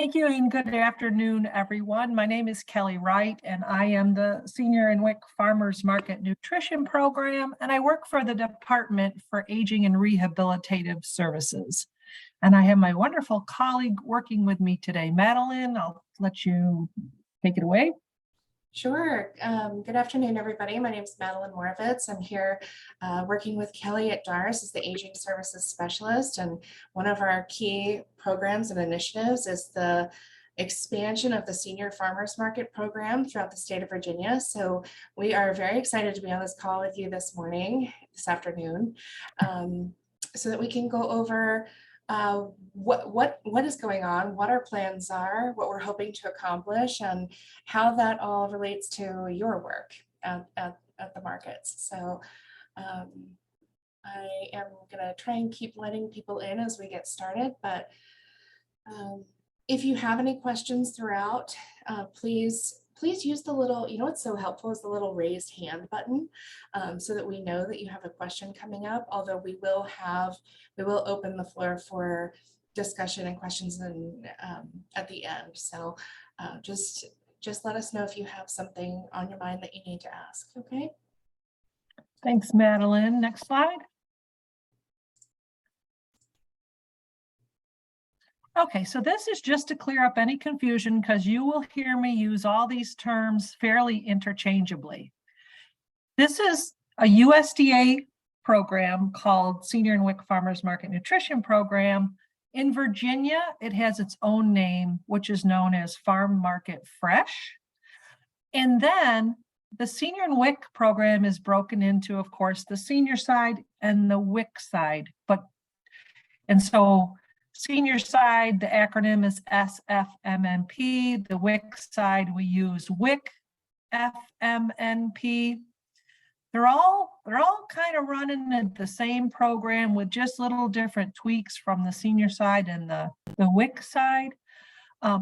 Thank you and good afternoon, everyone. My name is Kelly Wright, and I am the Senior in WIC Farmers Market Nutrition Program, and I work for the Department for Aging and Rehabilitative Services. And I have my wonderful colleague working with me today, Madeline. I'll let you take it away. Sure. Good afternoon, everybody. My name is Madeline Moravitz. I'm here working with Kelly at DARS as the Aging Services Specialist. And one of our key programs and initiatives is the expansion of the Senior Farmers Market program throughout the state of Virginia. So we are very excited to be on this call with you this afternoon, so that we can go over what is going on, what our plans are, what we're hoping to accomplish, and how that all relates to your work at the markets. So I am gonna try and keep letting people in as we get started, but if you have any questions throughout, please use the little, what's so helpful is the little raised hand button, so that we know that you have a question coming up, although we will open the floor for discussion and questions at the end. So just let us know if you have something on your mind that you need to ask, okay? Thanks, Madeline. Next slide. Okay, so this is just to clear up any confusion because you will hear me use all these terms fairly interchangeably. This is a USDA program called Senior in WIC Farmers Market Nutrition Program. In Virginia, it has its own name, which is known as Farm Market Fresh. And then the Senior in WIC program is broken into, of course, the senior side and the WIC side. And so senior side, the acronym is SFMNP. The WIC side, we use WIC FMNP. They're all kind of running at the same program with just little different tweaks from the senior side and the WIC side.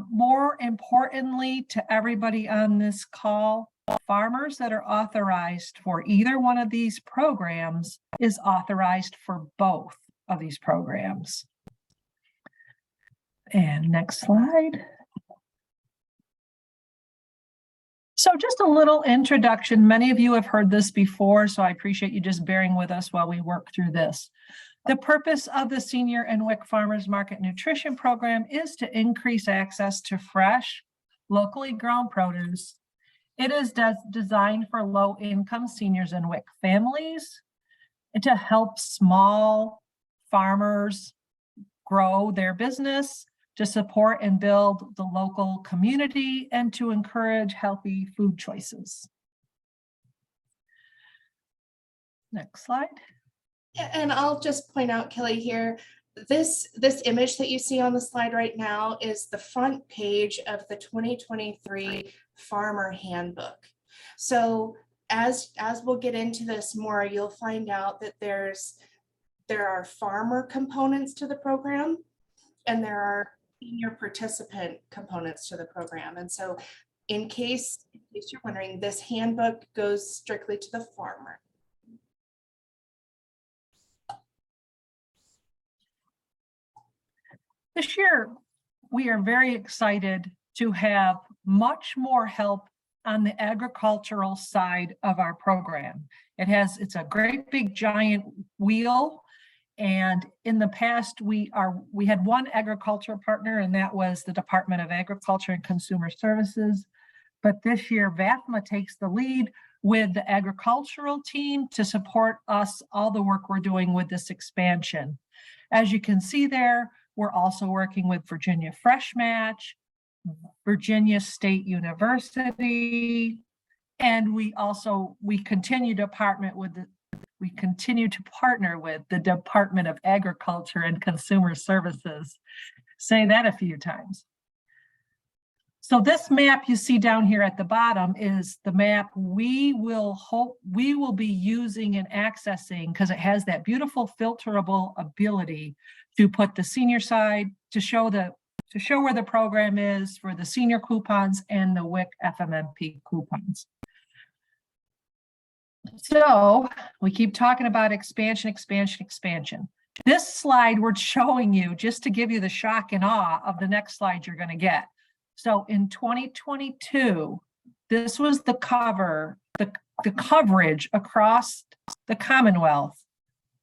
More importantly to everybody on this call, farmers that are authorized for either one of these programs is authorized for both of these programs. And next slide. So just a little introduction. Many of you have heard this before, so I appreciate you just bearing with us while we work through this. The purpose of the Senior in WIC Farmers Market Nutrition Program is to increase access to fresh, locally grown produce. It is designed for low-income seniors and WIC families and to help small farmers grow their business, to support and build the local community, and to encourage healthy food choices. Next slide. Yeah, and I'll just point out, Kelly, here, this image that you see on the slide right now is the front page of the 2023 Farmer Handbook. So as we'll get into this more, you'll find out that there are farmer components to the program, and there are senior participant components to the program. And so in case you're wondering, this handbook goes strictly to the farmer. This year, we are very excited to have much more help on the agricultural side of our program. It's a great big giant wheel. And in the past, we had one agriculture partner, and that was the Department of Agriculture and Consumer Services. But this year, VAFMA takes the lead with the agricultural team to support us, all the work we're doing with this expansion. As you can see there, we're also working with Virginia Fresh Match, Virginia State University, and we continue to partner with the Department of Agriculture and Consumer Services. Say that a few times. So this map you see down here at the bottom is the map we will be using and accessing, because it has that beautiful filterable ability to put the senior side to show where the program is for the senior coupons and the WIC FMNP coupons. So we keep talking about expansion. This slide we're showing you just to give you the shock and awe of the next slide you're going to get. So in 2022, this was the coverage across the Commonwealth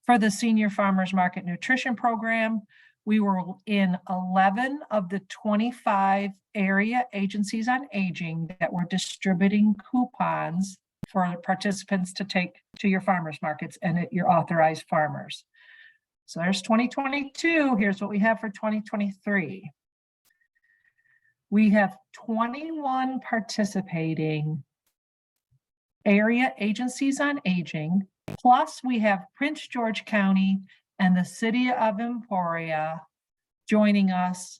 for the Senior Farmers Market Nutrition Program. We were in 11 of the 25 area agencies on aging that were distributing coupons for participants to take to your farmers markets and at your authorized farmers. So there's 2022. Here's what we have for 2023. We have 21 participating area agencies on aging, plus we have Prince George County and the city of Emporia joining us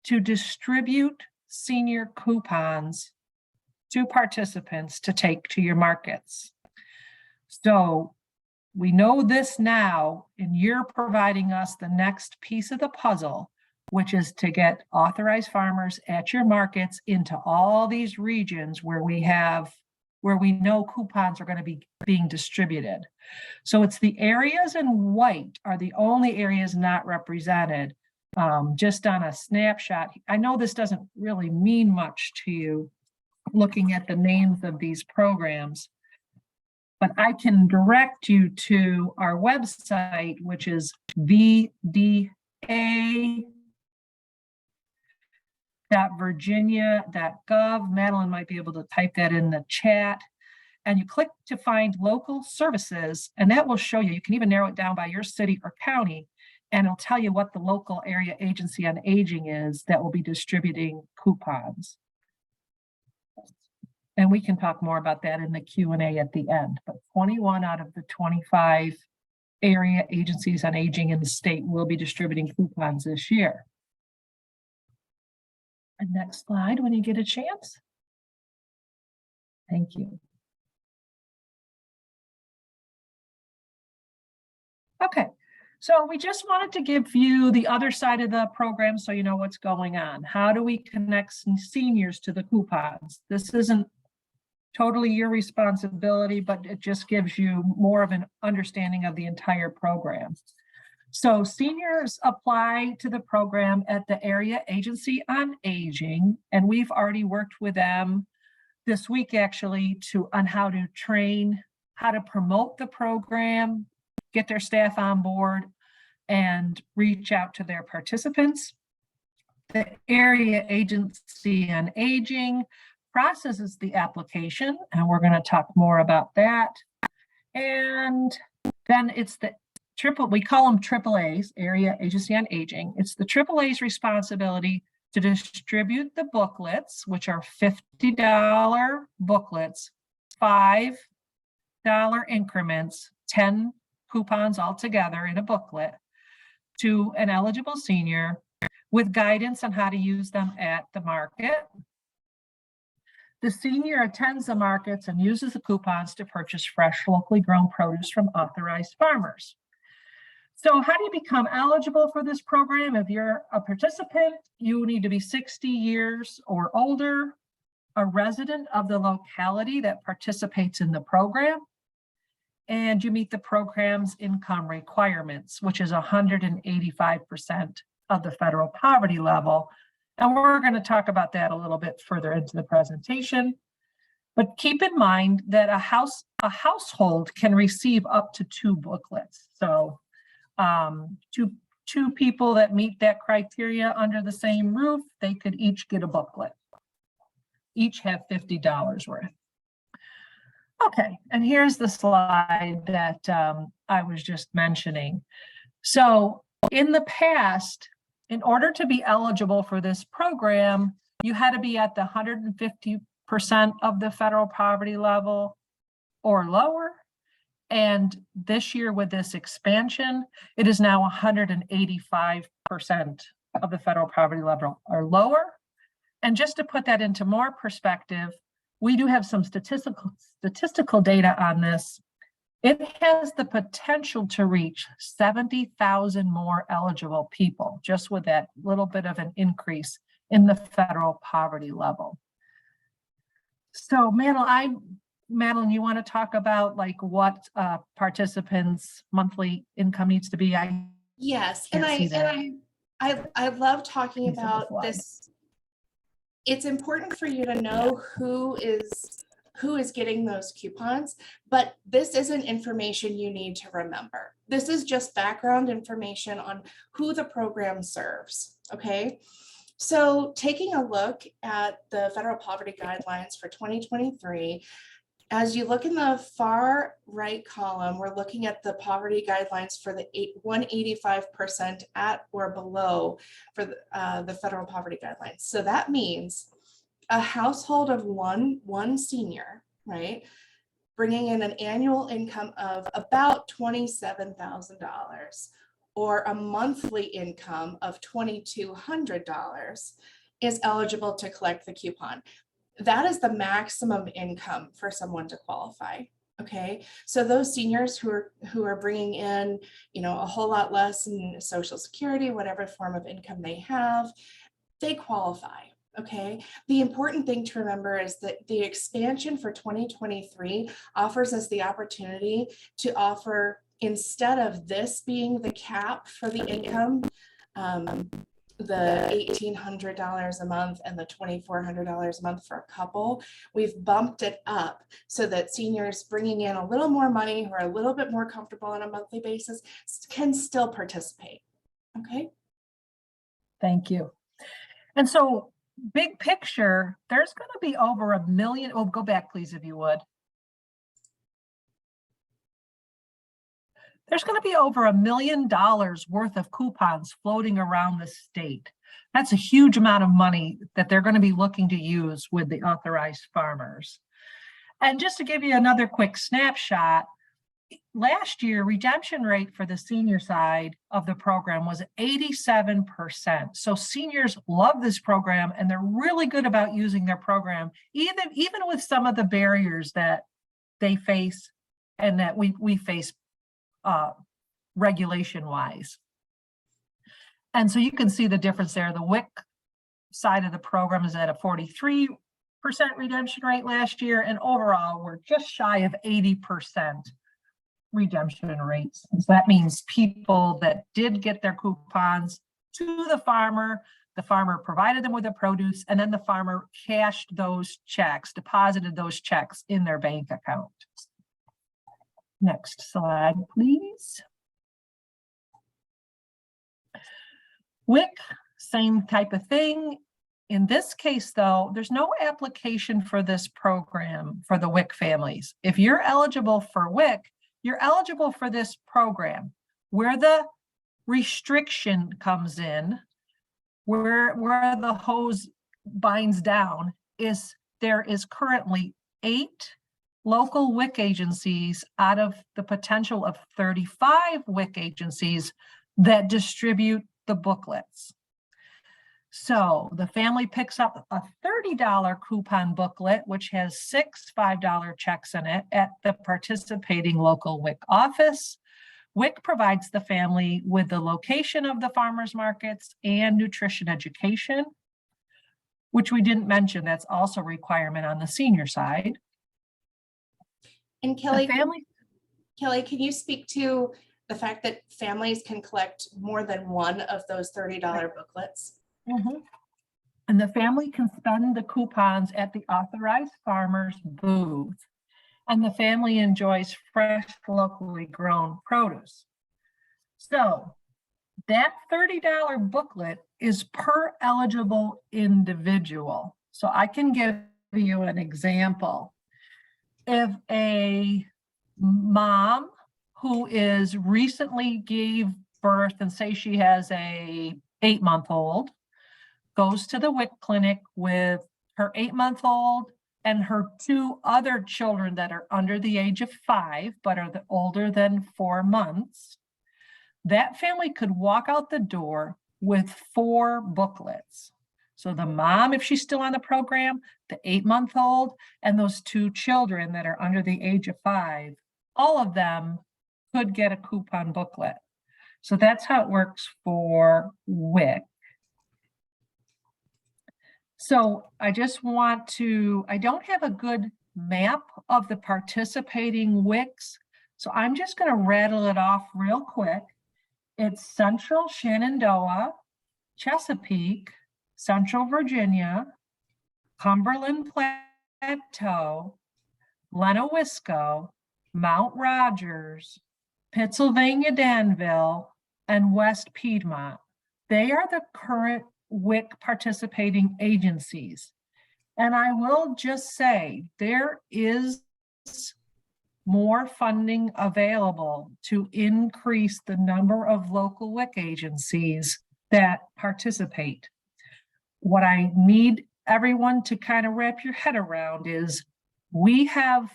to distribute senior coupons to participants to take to your markets. So we know this now, and you're providing us the next piece of the puzzle, which is to get authorized farmers at your markets into all these regions where we know coupons are going to be being distributed. So it's the areas in white are the only areas not represented. Just on a snapshot, I know this doesn't really mean much to you looking at the names of these programs, but I can direct you to our website, which is vda.virginia.gov. Madeline might be able to type that in the chat. And you click to find local services, and that will show you. You can even narrow it down by your city or county, and it'll tell you what the local area agency on aging is that will be distributing coupons. And we can talk more about that in the Q&A at the end. But 21 out of the 25 area agencies on aging in the state will be distributing coupons this year. And next slide when you get a chance. Thank you. Okay, so we just wanted to give you the other side of the program so you know what's going on. How do we connect seniors to the coupons? This isn't totally your responsibility, but it just gives you more of an understanding of the entire program. So seniors apply to the program at the area agency on aging, and we've already worked with them this week actually on how to train, how to promote the program, get their staff on board, and reach out to their participants. The area agency on aging processes the application, and we're going to talk more about that. And then it's we call them AAA's, area agency on aging. It's the AAA's responsibility to distribute the booklets, which are $50 booklets, $5 increments, 10 coupons altogether in a booklet to an eligible senior with guidance on how to use them at the market. The senior attends the markets and uses the coupons to purchase fresh, locally grown produce from authorized farmers. So how do you become eligible for this program? If you're a participant, you need to be 60 years or older, a resident of the locality that participates in the program, and you meet the program's income requirements, which is 185% of the federal poverty level. And we're going to talk about that a little bit further into the presentation. But keep in mind that a household can receive up to 2 booklets. So two people that meet that criteria under the same roof, they could each get a booklet. Each have $50 worth. Okay, and here's the slide that I was just mentioning. So in the past, in order to be eligible for this program, you had to be at the 150% of the federal poverty level or lower. And this year with this expansion, it is now 185% of the federal poverty level or lower. And just to put that into more perspective, we do have some statistical data on this. It has the potential to reach 70,000 more eligible people, just with that little bit of an increase in the federal poverty level. So Madeline, you want to talk about like what participants' monthly income needs to be? I Yes, Can't see that. I love talking Piece of the about slide. this. It's important for you to know who is getting those coupons, but this isn't information you need to remember. This is just background information on who the program serves, okay? So taking a look at the federal poverty guidelines for 2023, as you look in the far right column, we're looking at the poverty guidelines for the 185% at or below for the federal poverty guidelines. So that means a household of one senior, right, bringing in an annual income of about $27,000 or a monthly income of $2,200 is eligible to collect the coupon. That is the maximum income for someone to qualify. Okay, so those seniors who are bringing in, a whole lot less in Social Security, whatever form of income they have, they qualify. Okay, the important thing to remember is that the expansion for 2023 offers us the opportunity to offer, instead of this being the cap for the income, the $1,800 a month and the $2,400 a month for a couple, we've bumped it up so that seniors bringing in a little more money who are a little bit more comfortable on a monthly basis can still participate. Okay. Thank you. And so big picture, there's going to be over 1 million. Oh, go back, please, if you would. There's going to be over $1 million worth of coupons floating around the state. That's a huge amount of money that they're going to be looking to use with the authorized farmers. And just to give you another quick snapshot, last year, redemption rate for the senior side of the program was 87%. So seniors love this program and they're really good about using their program, even with some of the barriers that they face and that we face regulation-wise. And so you can see the difference there. The WIC side of the program is at a 43% redemption rate last year, and overall, we're just shy of 80% redemption rates. So that means people that did get their coupons to the farmer provided them with the produce, and then the farmer cashed those checks, deposited those checks in their bank account. Next slide, please. WIC, same type of thing. In this case, though, there's no application for this program for the WIC families. If you're eligible for WIC, you're eligible for this program. Where the restriction comes in, where the hose binds down, is there is currently 8 local WIC agencies out of the potential of 35 WIC agencies that distribute the booklets. So the family picks up a $30 coupon booklet, which has 6 $5 checks in it at the participating local WIC office. WIC provides the family with the location of the farmers markets and nutrition education, which we didn't mention. That's also a requirement on the senior side. And Kelly, can you speak to the fact that families can collect more than one of those $30 booklets? Mm-hmm. And the family can spend the coupons at the authorized farmers booth, and the family enjoys fresh, locally grown produce. So that $30 booklet is per eligible individual. So I can give you an example. If a mom who is recently gave birth and say she has a 8-month-old, goes to the WIC clinic with her 8-month-old and her 2 other children that are under the age of 5, but are older than 4 months, that family could walk out the door with 4 booklets. So the mom, if she's still on the program, the 8-month-old, and those 2 children that are under the age of 5, all of them could get a coupon booklet. So that's how it works for WIC. So I don't have a good map of the participating WICs, so I'm just going to rattle it off real quick. It's Central Shenandoah, Chesapeake, Central Virginia, Cumberland Plateau, Lennowisco, Mount Rogers, Pennsylvania Danville, and West Piedmont. They are the current WIC participating agencies. And I will just say, there is more funding available to increase the number of local WIC agencies that participate. What I need everyone to kind of wrap your head around is once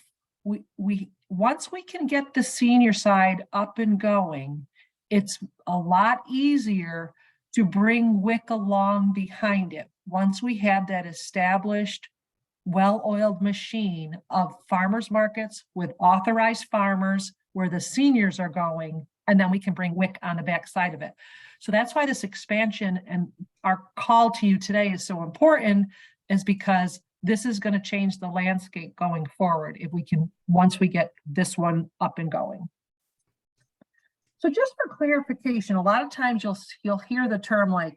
we can get the senior side up and going, it's a lot easier to bring WIC along behind it. Once we have that established, well-oiled machine of farmers markets with authorized farmers where the seniors are going, and then we can bring WIC on the back side of it. So that's why this expansion and our call to you today is so important, is because this is going to change the landscape going forward if we can, once we get this one up and going. So just for clarification, a lot of times you'll hear the term like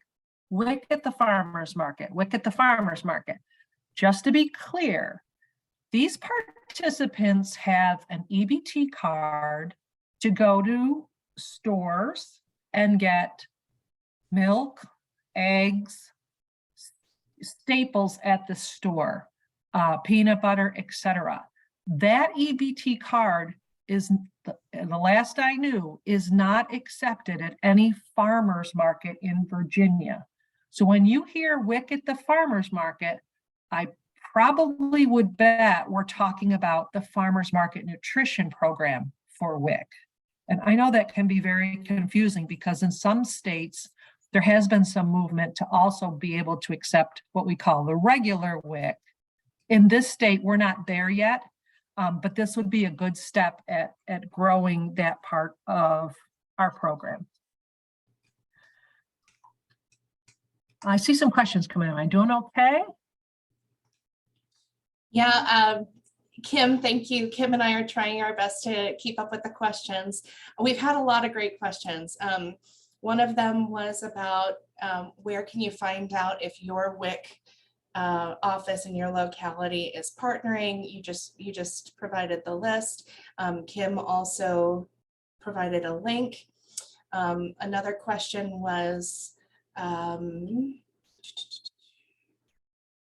WIC at the farmers market, WIC at the farmers market. Just to be clear, these participants have an EBT card to go to stores and get milk, eggs, staples at the store, peanut butter, etc. That EBT card is, the last I knew, is not accepted at any farmers market in Virginia. So when you hear WIC at the farmers market, I probably would bet we're talking about the farmers market nutrition program for WIC. And I know that can be very confusing because in some states, there has been some movement to also be able to accept what we call the regular WIC. In this state, we're not there yet, but this would be a good step at growing that part of our program. I see some questions coming in. Am I doing okay? Yeah, Kim, thank you. Kim and I are trying our best to keep up with the questions. We've had a lot of great questions. One of them was about where can you find out if your WIC office in your locality is partnering. You just provided the list. Kim also provided a link. Another question was,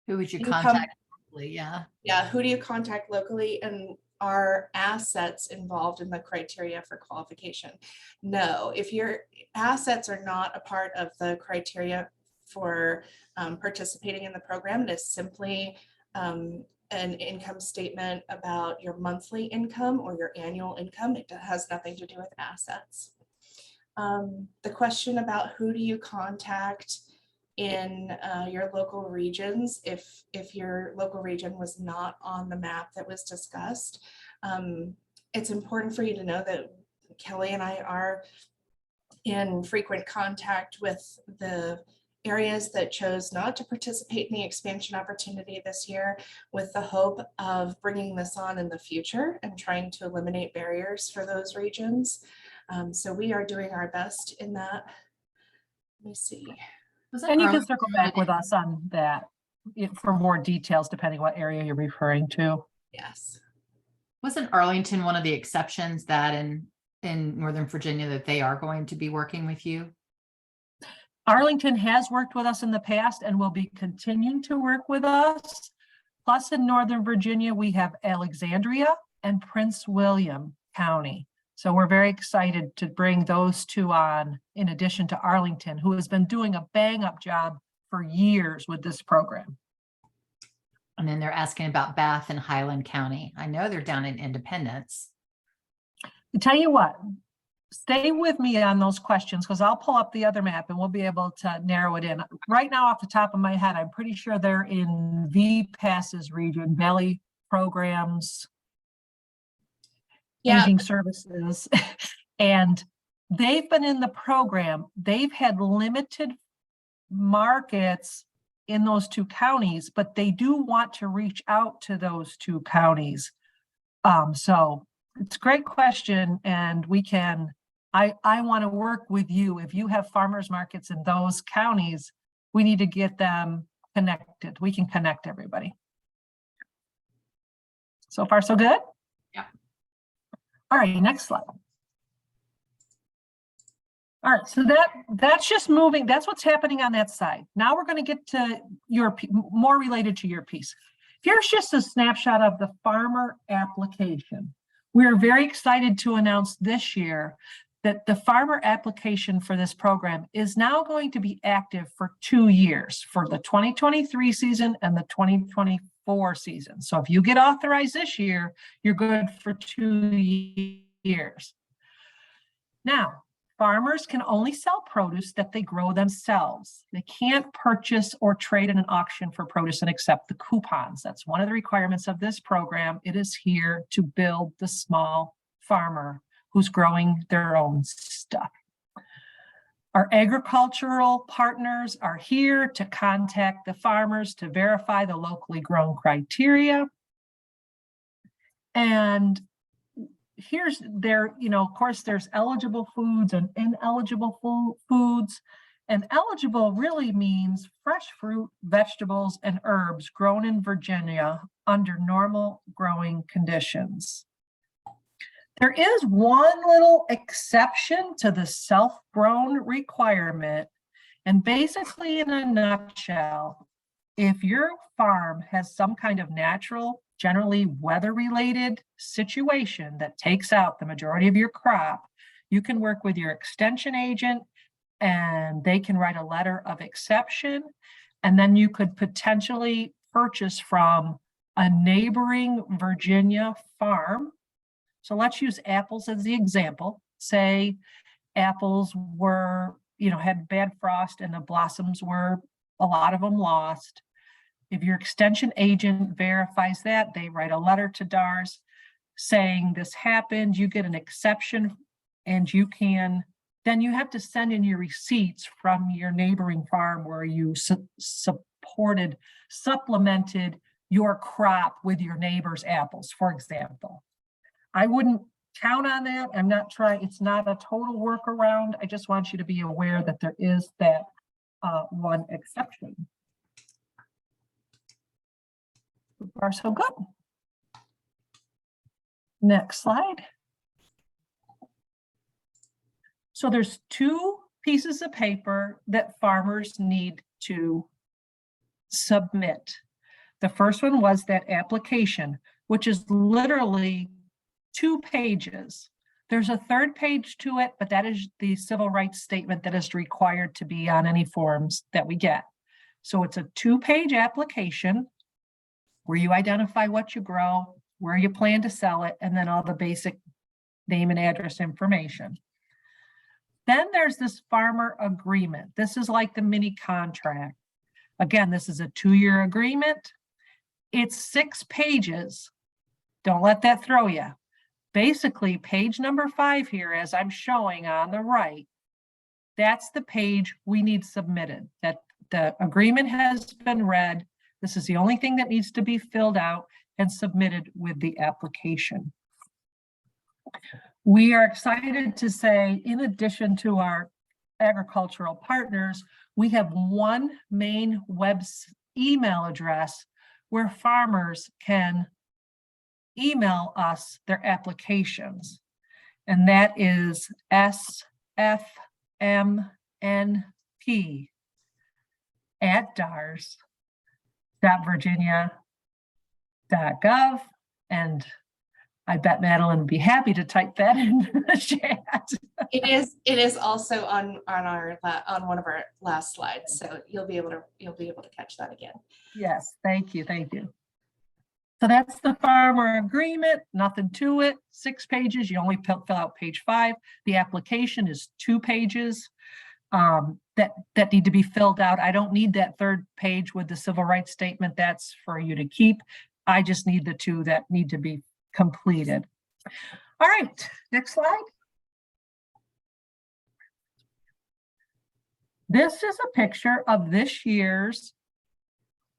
who would you contact? Yeah, who do you contact locally, and are assets involved in the criteria for qualification? No, if your assets are not a part of the criteria for participating in the program, it is simply an income statement about your monthly income or your annual income. It has nothing to do with assets. The question about who do you contact in your local regions, if your local region was not on the map that was discussed, it's important for you to know that Kelly and I are in frequent contact with the areas that chose not to participate in the expansion opportunity this year, with the hope of bringing this on in the future and trying to eliminate barriers for those regions. So we are doing our best in that. Let me see. And you can circle back with us on that for more details, depending what area you're referring to. Yes. Wasn't Arlington one of the exceptions that in Northern Virginia that they are going to be working with you? Arlington has worked with us in the past and will be continuing to work with us. Plus in Northern Virginia, we have Alexandria and Prince William County. So we're very excited to bring those two on, in addition to Arlington, who has been doing a bang-up job for years with this program. And then they're asking about Bath and Highland County. I know they're down in Independence. I tell you what, stay with me on those questions because I'll pull up the other map and we'll be able to narrow it in. Right now, off the top of my head, I'm pretty sure they're in VPAS's region, Valley Programs, Aging Services, and they've been in the program. They've had limited markets in those two counties, but they do want to reach out to those two counties. So it's a great question, and we can I want to work with you. If you have farmers markets in those counties, we need to get them connected. We can connect everybody. So far, so good? Yeah. All right, next slide. All right, so that's just moving. That's what's happening on that side. Now we're going to get to your more related to your piece. Here's just a snapshot of the farmer application. We're very excited to announce this year that the farmer application for this program is now going to be active for 2 years, for the 2023 season and the 2024 season. So if you get authorized this year, you're good for 2 years. Now, farmers can only sell produce that they grow themselves. They can't purchase or trade in an auction for produce and accept the coupons. That's one of the requirements of this program. It is here to build the small farmer who's growing their own stuff. Our agricultural partners are here to contact the farmers to verify the locally grown criteria. And here's their, of course, there's eligible foods and ineligible foods. And eligible really means fresh fruit, vegetables, and herbs grown in Virginia under normal growing conditions. There is one little exception to the self-grown requirement. And basically, in a nutshell, if your farm has some kind of natural, generally weather-related situation that takes out the majority of your crop, you can work with your extension agent and they can write a letter of exception. And then you could potentially purchase from a neighboring Virginia farm. So let's use apples as the example. Say apples were, had bad frost and the blossoms were, a lot of them lost. If your extension agent verifies that, they write a letter to DARS saying this happened, you get an exception, and then you have to send in your receipts from your neighboring farm where you supplemented your crop with your neighbor's apples, for example. I wouldn't count on that. It's not a total workaround. I just want you to be aware that there is that one exception. So far, so good. Next slide. So there's 2 pieces of paper that farmers need to submit. The first one was that application, which is literally 2 pages. There's a 3rd page to it, but that is the civil rights statement that is required to be on any forms that we get. So it's a 2-page application where you identify what you grow, where you plan to sell it, and then all the basic name and address information. Then there's this farmer agreement. This is like the mini contract. Again, this is a 2-year agreement. It's 6 pages. Don't let that throw you. Basically, page number 5 here, as I'm showing on the right, that's the page we need submitted, that the agreement has been read. This is the only thing that needs to be filled out and submitted with the application. We are excited to say, in addition to our agricultural partners, we have one main web email address where farmers can email us their applications. And that is sfmnp@dars.virginia.gov. And I bet Madeline would be happy to type that in the chat. It is also on one of our last slides, so you'll be able to catch that again. Yes, thank you. So that's the farmer agreement, nothing to it, 6 pages. You only fill out page 5. The application is 2 pages that need to be filled out. I don't need that 3rd page with the civil rights statement. That's for you to keep. I just need the 2 that need to be completed. All right, next slide. This is a picture of this year's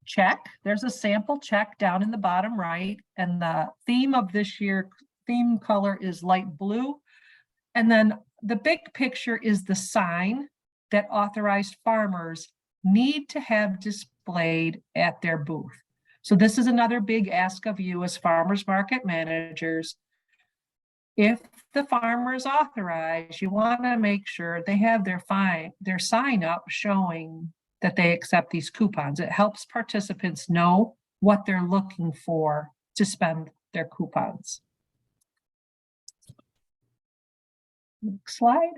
check. There's a sample check down in the bottom right, and the theme of this year, theme color is light blue. And then the big picture is the sign that authorized farmers need to have displayed at their booth. So this is another big ask of you as farmers market managers. If the farmer is authorized, you want to make sure they have their sign up showing that they accept these coupons. It helps participants know what they're looking for to spend their coupons. Next slide.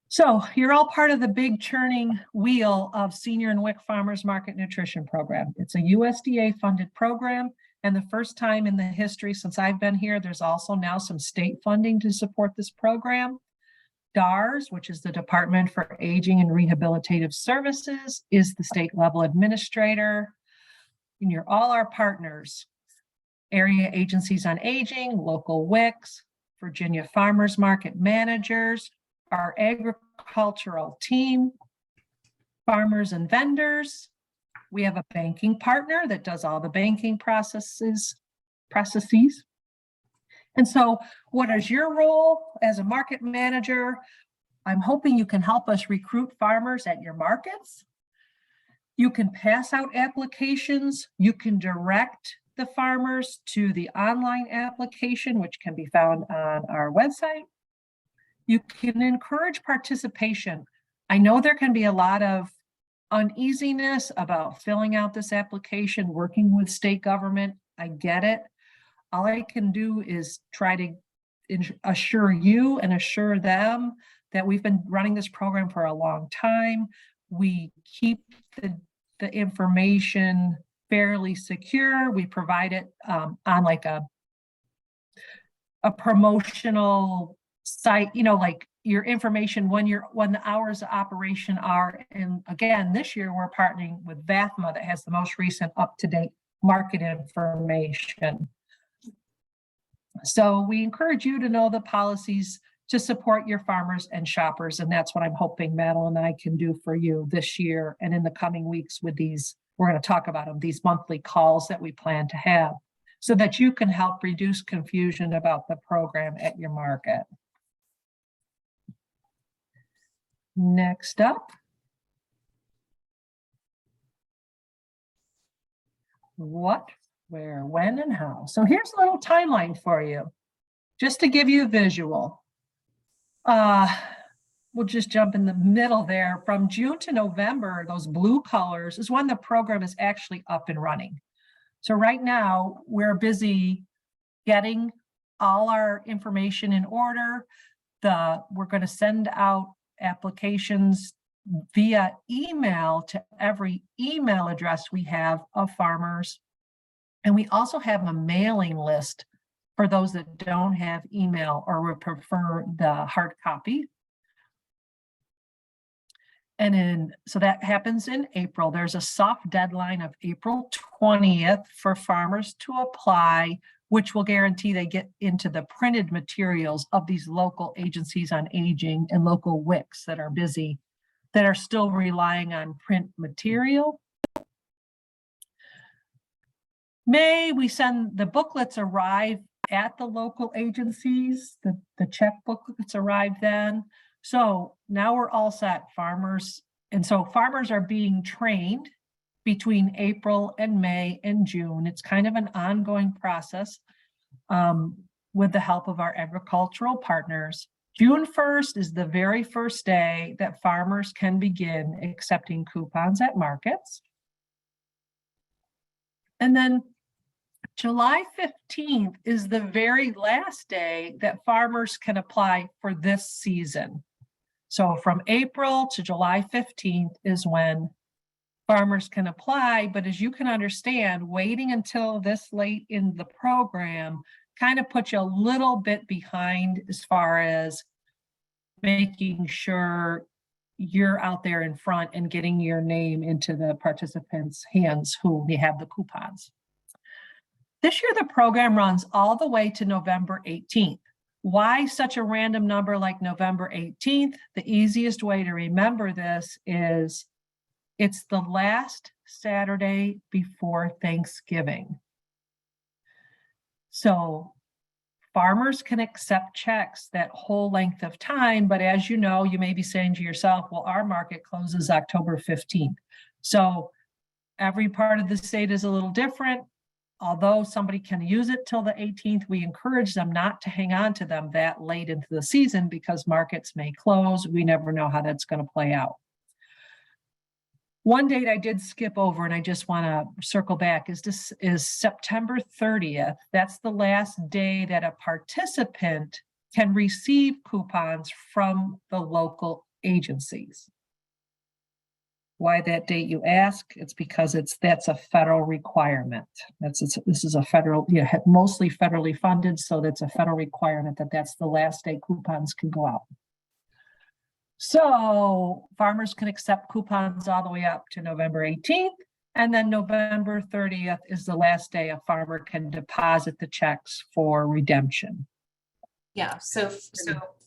So you're all part of the big churning wheel of Senior and WIC Farmers Market Nutrition Program. It's a USDA funded program, and the first time in the history since I've been here, there's also now some state funding to support this program. DARS, which is the Department for Aging and Rehabilitative Services, is the state level administrator. And you're all our partners. Area agencies on aging, local WICs, Virginia Farmers Market managers, our agricultural team, farmers and vendors. We have a banking partner that does all the banking processes. And so what is your role as a market manager? I'm hoping you can help us recruit farmers at your markets. You can pass out applications. You can direct the farmers to the online application, which can be found on our website. You can encourage participation. I know there can be a lot of uneasiness about filling out this application, working with state government. I get it. All I can do is try to assure you and assure them that we've been running this program for a long time. We keep the information fairly secure. We provide it on like a promotional site, like your information when the hours of operation are. And again, this year we're partnering with VAFMA that has the most recent up-to-date market information. So we encourage you to know the policies to support your farmers and shoppers. And that's what I'm hoping Madeline and I can do for you this year and in the coming weeks with these, we're going to talk about them, these monthly calls that we plan to have, so that you can help reduce confusion about the program at your market. Next up. What, where, when, and how. So here's a little timeline for you, just to give you a visual. We'll just jump in the middle there. From June to November, those blue colors is when the program is actually up and running. So right now, we're busy getting all our information in order. We're going to send out applications via email to every email address we have of farmers. And we also have a mailing list for those that don't have email or would prefer the hard copy. And so that happens in April. There's a soft deadline of April 20th for farmers to apply, which will guarantee they get into the printed materials of these local agencies on aging and local WICs that are busy, that are still relying on print material. May, we send the booklets arrive at the local agencies, the check booklets arrive then. So now we're all set, farmers. And so farmers are being trained between April and May and June. It's kind of an ongoing process with the help of our agricultural partners. June 1st is the very first day that farmers can begin accepting coupons at markets. And then July 15th is the very last day that farmers can apply for this season. So from April to July 15th is when farmers can apply. But as you can understand, waiting until this late in the program kind of puts you a little bit behind as far as making sure you're out there in front and getting your name into the participants' hands who may have the coupons. This year, the program runs all the way to November 18th. Why such a random number like November 18th? The easiest way to remember this is it's the last Saturday before Thanksgiving. So farmers can accept checks that whole length of time, but as you know, you may be saying to yourself, well, our market closes October 15th. So every part of the state is a little different. Although somebody can use it till the 18th, we encourage them not to hang on to them that late into the season because markets may close. We never know how that's going to play out. One date I did skip over, and I just want to circle back, is September 30th. That's the last day that a participant can receive coupons from the local agencies. Why that date, you ask? It's because that's a federal requirement. This is a federal, mostly federally funded, so that's a federal requirement that's the last day coupons can go out. So farmers can accept coupons all the way up to November 18th, and then November 30th is the last day a farmer can deposit the checks for redemption. Yeah, so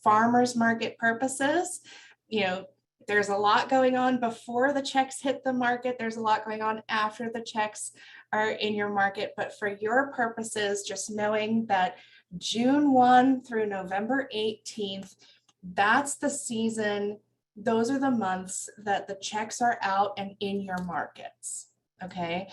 farmers market purposes, there's a lot going on before the checks hit the market. There's a lot going on after the checks are in your market. But for your purposes, just knowing that June 1 through November 18th, that's the season. Those are the months that the checks are out and in your markets. Okay.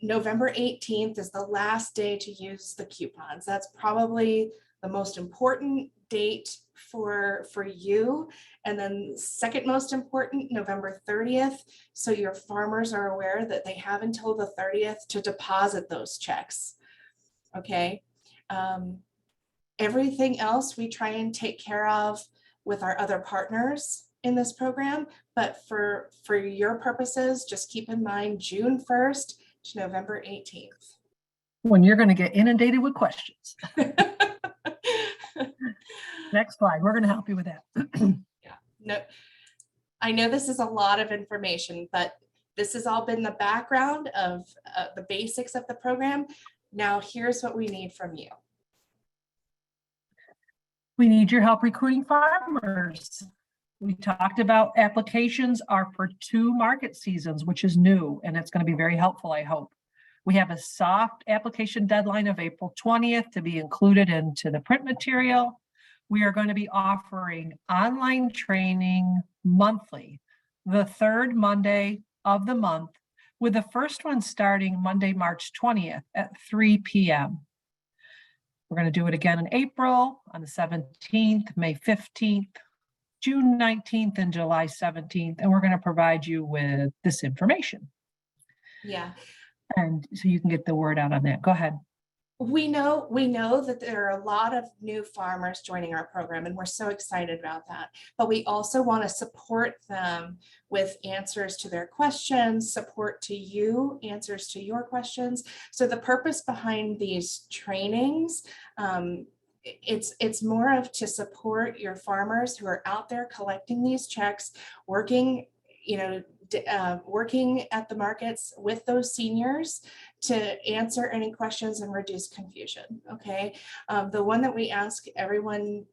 November 18th is the last day to use the coupons. That's probably the most important date for you. And then second most important, November 30th. So your farmers are aware that they have until the 30th to deposit those checks. Okay. Everything else we try and take care of with our other partners in this program. But for your purposes, just keep in mind June 1st to November 18th. When you're going to get inundated with questions. Next slide. We're going to help you with that. Yeah. No, I know this is a lot of information, but this has all been the background of the basics of the program. Now, here's what we need from you. We need your help recruiting farmers. We talked about applications are for 2 market seasons, which is new, and it's going to be very helpful, I hope. We have a soft application deadline of April 20th to be included into the print material. We are going to be offering online training monthly, the 3rd Monday of the month, with the first one starting Monday, March 20th at 3 p.m. We're going to do it again in April on the 17th, May 15th, June 19th, and July 17th. And we're going to provide you with this information. Yeah. And so you can get the word out on that. Go ahead. We know that there are a lot of new farmers joining our program, and we're so excited about that. But we also want to support them with answers to their questions, support to you, answers to your questions. So the purpose behind these trainings, it's more of to support your farmers who are out there collecting these checks, working, working at the markets with those seniors to answer any questions and reduce confusion. Okay. The one that we ask everyone,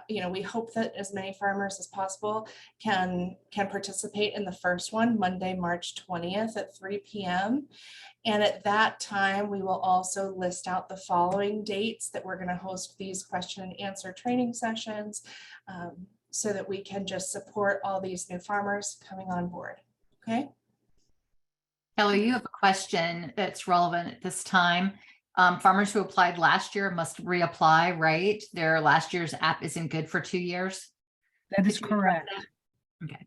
we hope that as many farmers as possible can participate in the first one, Monday, March 20th at 3 p.m. And at that time, we will also list out the following dates that we're going to host these question and answer training sessions, so that we can just support all these new farmers coming on board. Okay. Kelly, you have a question that's relevant at this time. Farmers who applied last year must reapply, right? Their last year's app isn't good for 2 years. That is correct. Okay.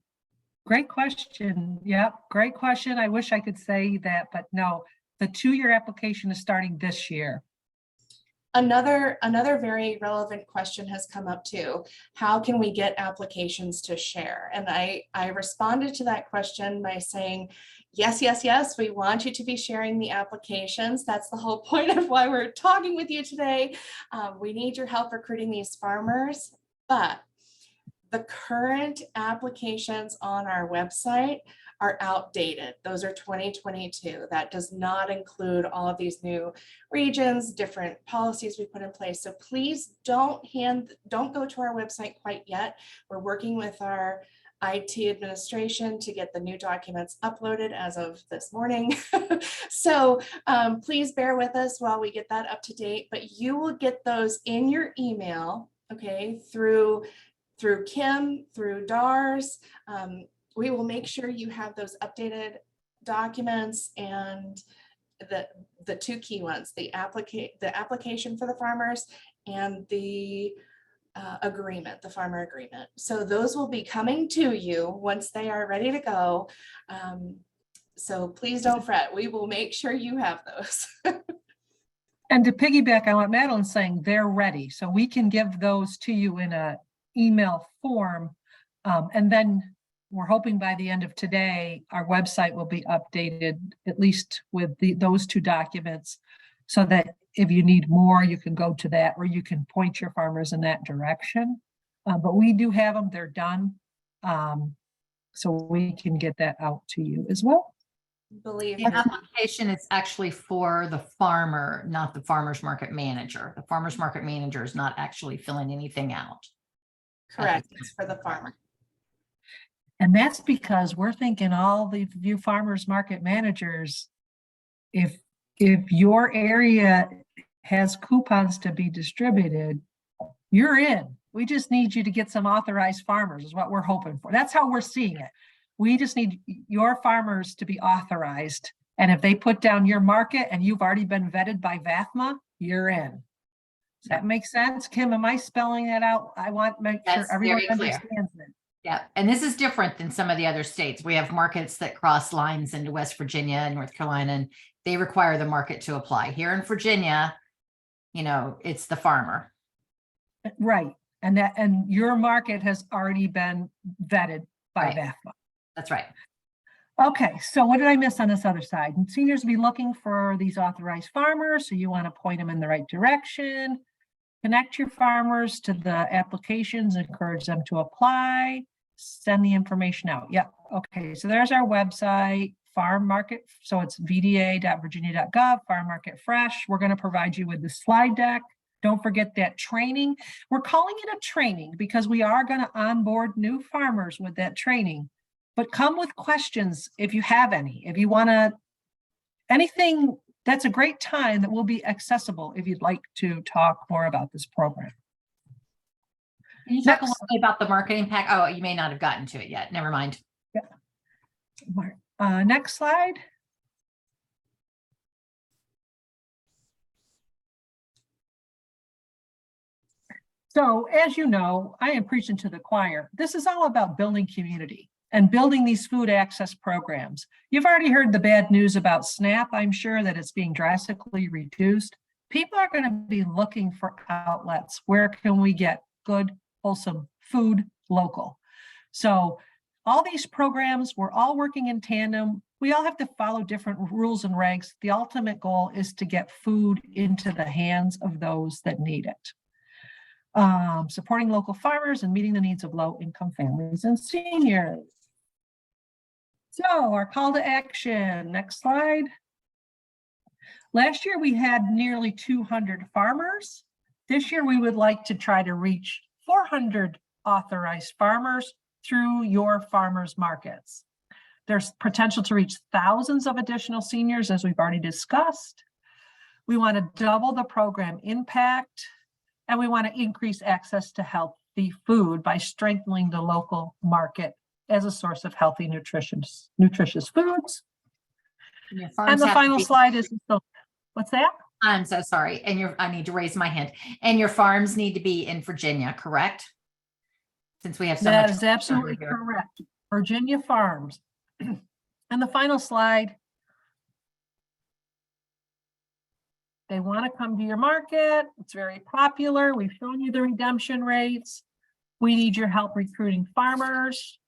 Great question. Yep. Great question. I wish I could say that, but no, the 2-year application is starting this year. Another very relevant question has come up too. How can we get applications to share? And I responded to that question by saying, yes, we want you to be sharing the applications. That's the whole point of why we're talking with you today. We need your help recruiting these farmers, but the current applications on our website are outdated. Those are 2022. That does not include all of these new regions, different policies we put in place. So please don't go to our website quite yet. We're working with our IT administration to get the new documents uploaded as of this morning. So please bear with us while we get that up to date, but you will get those in your email, okay, through Kim, through DARS. We will make sure you have those updated documents, and the two key ones, the application for the farmers and the agreement, the farmer agreement. So those will be coming to you once they are ready to go. So please don't fret. We will make sure you have those. And to piggyback on what Madeline's saying, they're ready. So we can give those to you in a email form. And then we're hoping by the end of today, our website will be updated, at least with those two documents, so that if you need more, you can go to that, or you can point your farmers in that direction. But we do have them, they're done. So we can get that out to you as well. Believe The me. application is actually for the farmer, not the farmer's market manager. The farmer's market manager is not actually filling anything out. Correct, it's for the farmer. And that's because we're thinking all the you farmers market managers, if your area has coupons to be distributed, you're in. We just need you to get some authorized farmers is what we're hoping for. That's how we're seeing it. We just need your farmers to be authorized. And if they put down your market and you've already been vetted by VAFMA, you're in. Does that make sense? Kim, am I spelling that out? I want to make sure That's everyone very clear. understands it. Yeah, and this is different than some of the other states. We have markets that cross lines into West Virginia and North Carolina, and they require the market to apply. Here in Virginia, you know, it's the farmer. Right. And your market has already been vetted by Right. VAFMA. That's right. Okay, so what did I miss on this other side? And seniors will be looking for these authorized farmers, so you want to point them in the right direction. Connect your farmers to the applications, encourage them to apply, send the information out. Yep, okay, so there's our website, farm market. So it's vda.virginia.gov, farm market fresh. We're going to provide you with the slide deck. Don't forget that training. We're calling it a training because we are going to onboard new farmers with that training. But come with questions if you have any. If you want to, anything, that's a great time that will be accessible if you'd like to talk more about this program. Can you talk a little bit about the marketing pack? Oh, you may not have gotten to it yet. Never mind. Yeah. Next slide. So as you know, I am preaching to the choir. This is all about building community and building these food access programs. You've already heard the bad news about SNAP. I'm sure that it's being drastically reduced. People are going to be looking for outlets. Where can we get good, wholesome food local? So all these programs, we're all working in tandem. We all have to follow different rules and regs. The ultimate goal is to get food into the hands of those that need it. Supporting local farmers and meeting the needs of low-income families and seniors. So our call to action, next slide. Last year we had nearly 200 farmers. This year we would like to try to reach 400 authorized farmers through your farmers markets. There's potential to reach thousands of additional seniors, as we've already discussed. We want to double the program impact, and we want to increase access to healthy food by strengthening the local market as a source of healthy, nutritious foods. And the final slide is, what's that? I'm so sorry. And I need to raise my hand. And your farms need to be in Virginia, correct? Since we have so much. That is absolutely correct. Virginia farms. And the final slide. They want to come to your market. It's very popular. We've shown you the redemption rates. We need your help recruiting farmers.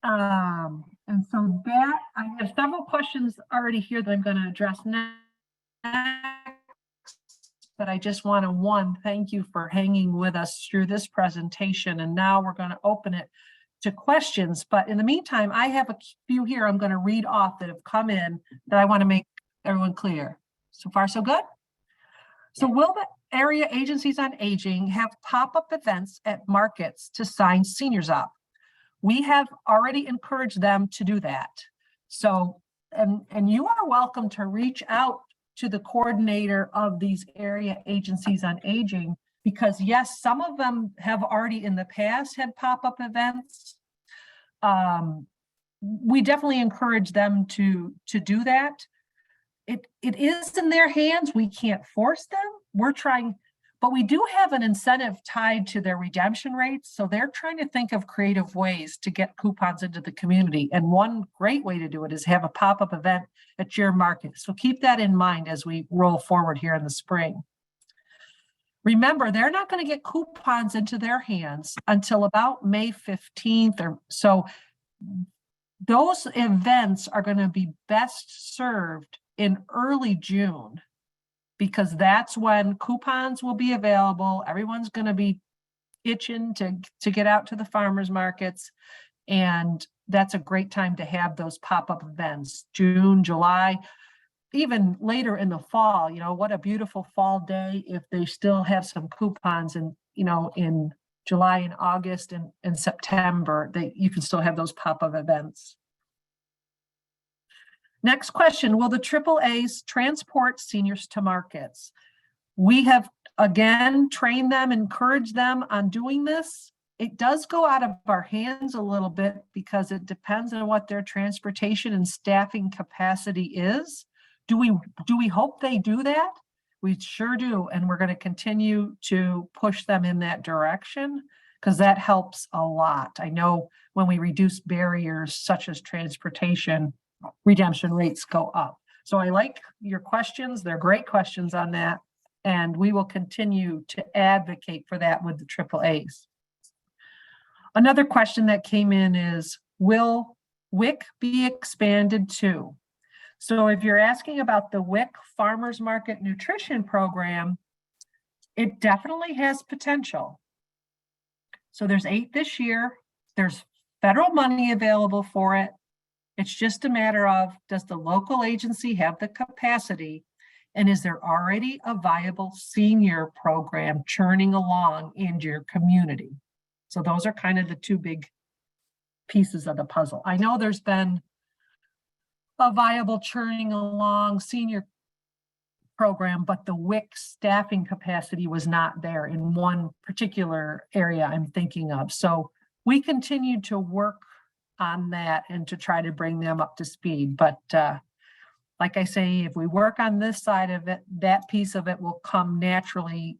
And so that, I have several questions already here that I'm going to address next. But I just want to, thank you for hanging with us through this presentation. And now we're going to open it to questions. But in the meantime, I have a few here I'm going to read off that have come in that I want to make everyone clear. So far, so good? So will the area agencies on aging have pop-up events at markets to sign seniors up? we have already encouraged them to do that. So, and you are welcome to reach out to the coordinator of these area agencies on aging, because yes, some of them have already in the past had pop-up events. We definitely encourage them to do that. It is in their hands. We can't force them. We're trying, but we do have an incentive tied to their redemption rates. So they're trying to think of creative ways to get coupons into the community. And one great way to do it is have a pop-up event at your market. So keep that in mind as we roll forward here in the spring. Remember, they're not going to get coupons into their hands until about May 15th or so. Those events are going to be best served in early June, because that's when coupons will be available. Everyone's going to be itching to get out to the farmers markets. And that's a great time to have those pop-up events, June, July, even later in the fall. You know, what a beautiful fall day if they still have some coupons and, you know, in July and August and September, you can still have those pop-up events. Next question, will the AAAs transport seniors to markets? We have, again, trained them, encouraged them on doing this. It does go out of our hands a little bit because it depends on what their transportation and staffing capacity is. Do we hope they do that? We sure do, and we're going to continue to push them in that direction because that helps a lot. I know when we reduce barriers such as transportation, redemption rates go up. So I like your questions. They're great questions on that. And we will continue to advocate for that with the AAAs. Another question that came in is, will WIC be expanded too? So if you're asking about the WIC Farmers Market Nutrition Program, it definitely has potential. So there's 8 this year. There's federal money available for it. It's just a matter of, does the local agency have the capacity? And is there already a viable senior program churning along in your community? So those are kind of the 2 big pieces of the puzzle. I know there's been a viable churning along senior program, but the WIC staffing capacity was not there in one particular area I'm thinking of. So we continue to work on that and to try to bring them up to speed. But like I say, if we work on this side of it, that piece of it will come naturally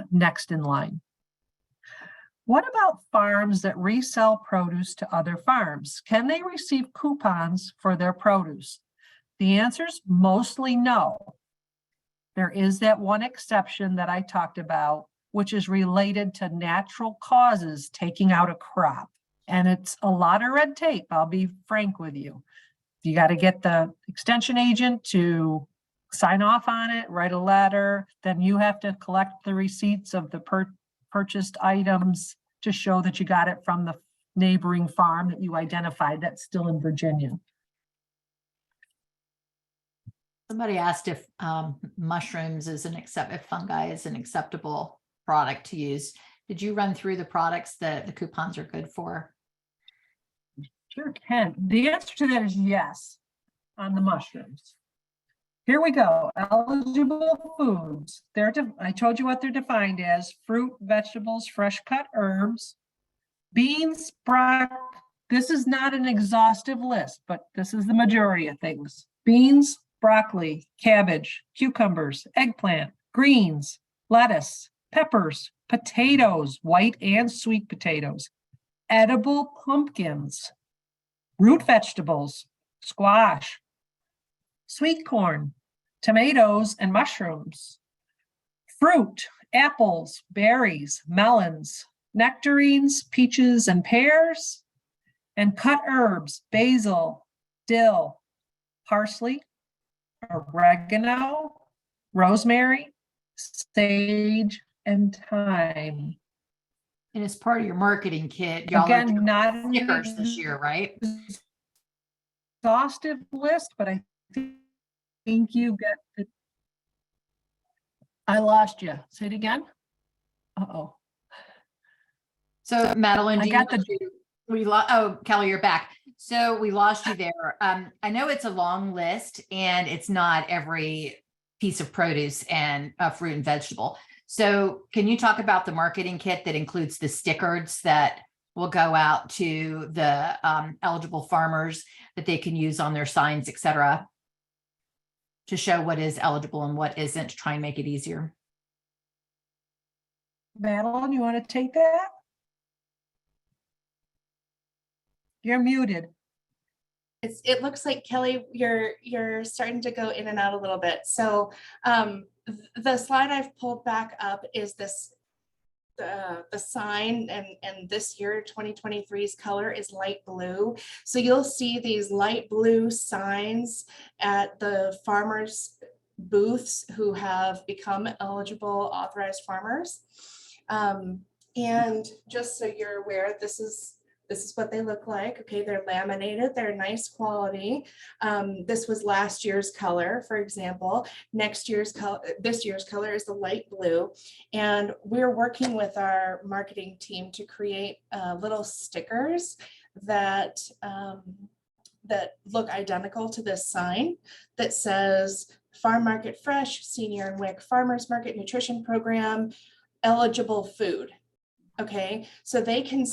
next in line. What about farms that resell produce to other farms? Can they receive coupons for their produce? The answer is mostly no. There is that one exception that I talked about, which is related to natural causes taking out a crop. And it's a lot of red tape, I'll be frank with you. You got to get the extension agent to sign off on it, write a letter, then you have to collect the receipts of the purchased items to show that you got it from the neighboring farm that you identified that's still in Virginia. Somebody asked if mushrooms if fungi is an acceptable product to use. Did you run through the products that the coupons are good for? Sure can. The answer to that is yes on the mushrooms. Here we go. Eligible foods. I told you what they're defined as: fruit, vegetables, fresh cut herbs, beans, broccoli. This is not an exhaustive list, but this is the majority of things. Beans, broccoli, cabbage, cucumbers, eggplant, greens, lettuce, peppers, potatoes, white and sweet potatoes, edible pumpkins, root vegetables, squash, sweet corn, tomatoes, and mushrooms, fruit, apples, berries, melons, nectarines, peaches, and pears, and cut herbs, basil, dill, parsley, oregano, rosemary, sage, and thyme. And as part of your marketing kit, y'all are doing Not stickers this year, right? Exhaustive list, but I think you get it. I lost you. Say it again. Uh-oh. So Madeline, I do got you the- want to Oh, Kelly, you're back. So we lost you there. I know it's a long list and it's not every piece of produce and fruit and vegetable. So can you talk about the marketing kit that includes the stickers that will go out to the eligible farmers that they can use on their signs, et cetera, to show what is eligible and what isn't, to try and make it easier? Madeline, you want to take that? You're muted. It looks like, Kelly, you're starting to go in and out a little bit. So the slide I've pulled back up is this, the sign, and this year 2023's color is light blue. So you'll see these light blue signs at the farmers booths who have become eligible authorized farmers. And just so you're aware, this is what they look like. Okay, they're laminated, they're nice quality. This was last year's color, for example. This year's color is the light blue. And we're working with our marketing team to create little stickers that that look identical to this sign that says Farm Market Fresh, Senior and WIC Farmers Market Nutrition Program, eligible food. Okay, so they can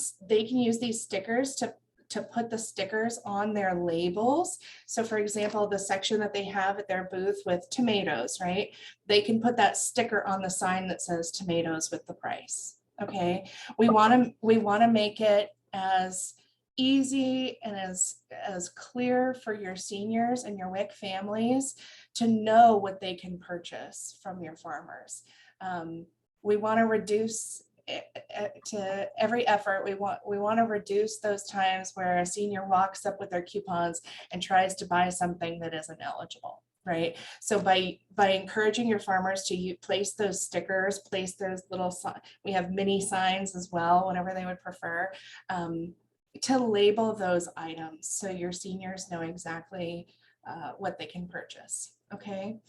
use these stickers to put the stickers on their labels. So for example, the section that they have at their booth with tomatoes, right? They can put that sticker on the sign that says tomatoes with the price. Okay, we want to make it as easy and as clear for your seniors and your WIC families to know what they can purchase from your farmers. We want to reduce to every effort. We want to reduce those times where a senior walks up with their coupons and tries to buy something that isn't eligible, right? So by encouraging your farmers to place those stickers, place those little, we have mini signs as well, whatever they would prefer, to label those items so your seniors know exactly what they can purchase. Okay.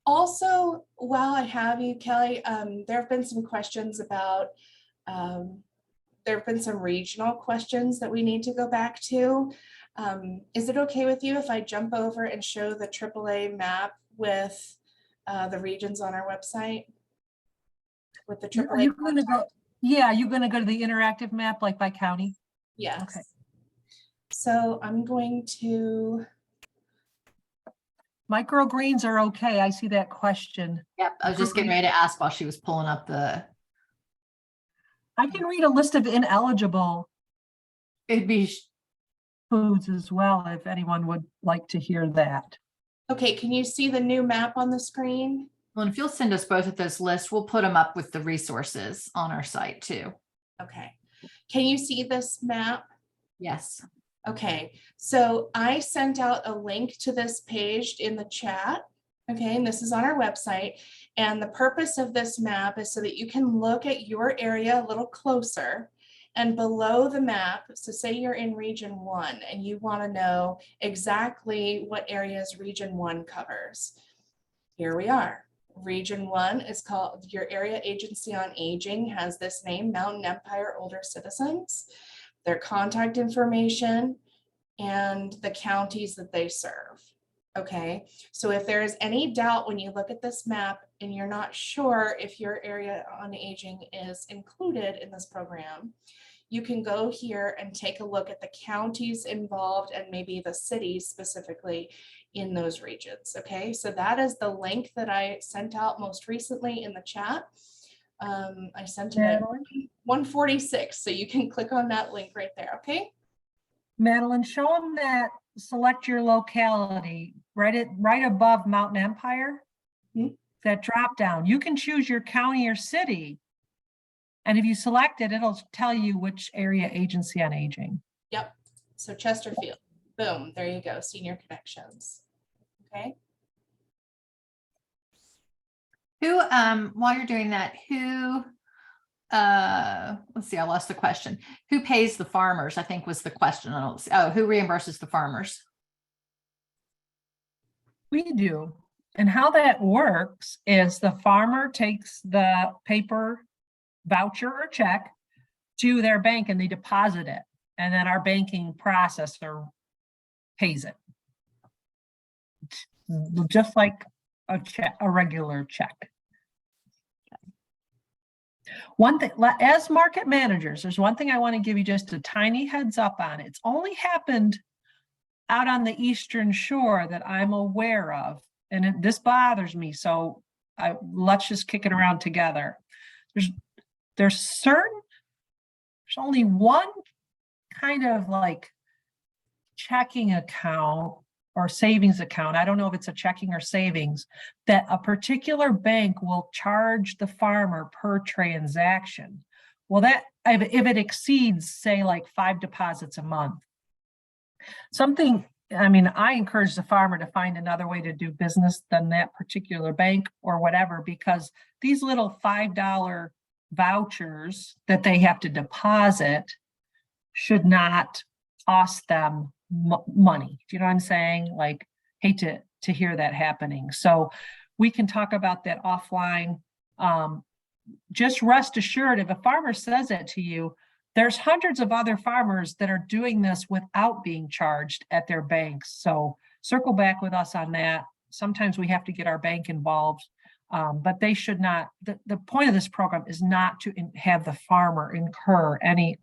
Also, while I have you, Kelly, there have been some questions about, there have been some regional questions that we need to go back to. Is it okay with you if I jump over and show the AAA map with the regions on our website? With the AAA. Are you going to go? Yeah, you're going to go to the interactive map, like by county? Yes. Okay. So I'm going to. Microgreens are okay. I see that question. Yep, I was just getting ready to ask while she was pulling up the. I can read a list of ineligible It'd be. foods as well, if anyone would like to hear that. Okay, can you see the new map on the screen? Well, if you'll send us both of those lists, we'll put them up with the resources on our site too. Okay. Can you see this map? Yes. Okay, so I sent out a link to this page in the chat. Okay, and this is on our website. And the purpose of this map is so that you can look at your area a little closer. And below the map, so say you're in region 1 and you want to know exactly what areas region 1 covers. Here we are. Region 1 is called, your area agency on aging has this name, Mountain Empire Older Citizens, their contact information, and the counties that they serve. Okay, so if there is any doubt when you look at this map and you're not sure if your area on aging is included in this program, you can go here and take a look at the counties involved and maybe the cities specifically in those regions. Okay, so that is the link that I sent out most recently in the chat. I sent it at 1:46, so you can click on that link right there. Okay, Madeline, show them that select your locality right above Mountain Empire. That drop down, you can choose your county or city. And if you select it, it'll tell you which area agency on aging. Yep. So Chesterfield, boom, there you go, Senior Connections. Okay. Who, while you're doing that, who, let's see, I lost the question. Who pays the farmers, I think was the question. I don't see. Oh, who reimburses the farmers? We do. And how that works is the farmer takes the paper voucher or check to their bank and they deposit it. and then our banking processor pays it. Just like a check, a regular check. One thing, as market managers, there's one thing I want to give you just a tiny heads up on. It's only happened out on the Eastern Shore that I'm aware of, and this bothers me. So let's just kick it around together. There's only one kind of like checking account or savings account. I don't know if it's a checking or savings, that a particular bank will charge the farmer per transaction. Well, that if it exceeds, say, like 5 deposits a month, I encourage the farmer to find another way to do business than that particular bank or whatever, because these little $5 vouchers that they have to deposit should not cost them money. Do you know what I'm saying? Like, hate to hear that happening. So we can talk about that offline. Just rest assured, if a farmer says that to you, there's hundreds of other farmers that are doing this without being charged at their banks. So circle back with us on that. Sometimes we have to get our bank involved, but they should not. The point of this program is not to have the farmer incur any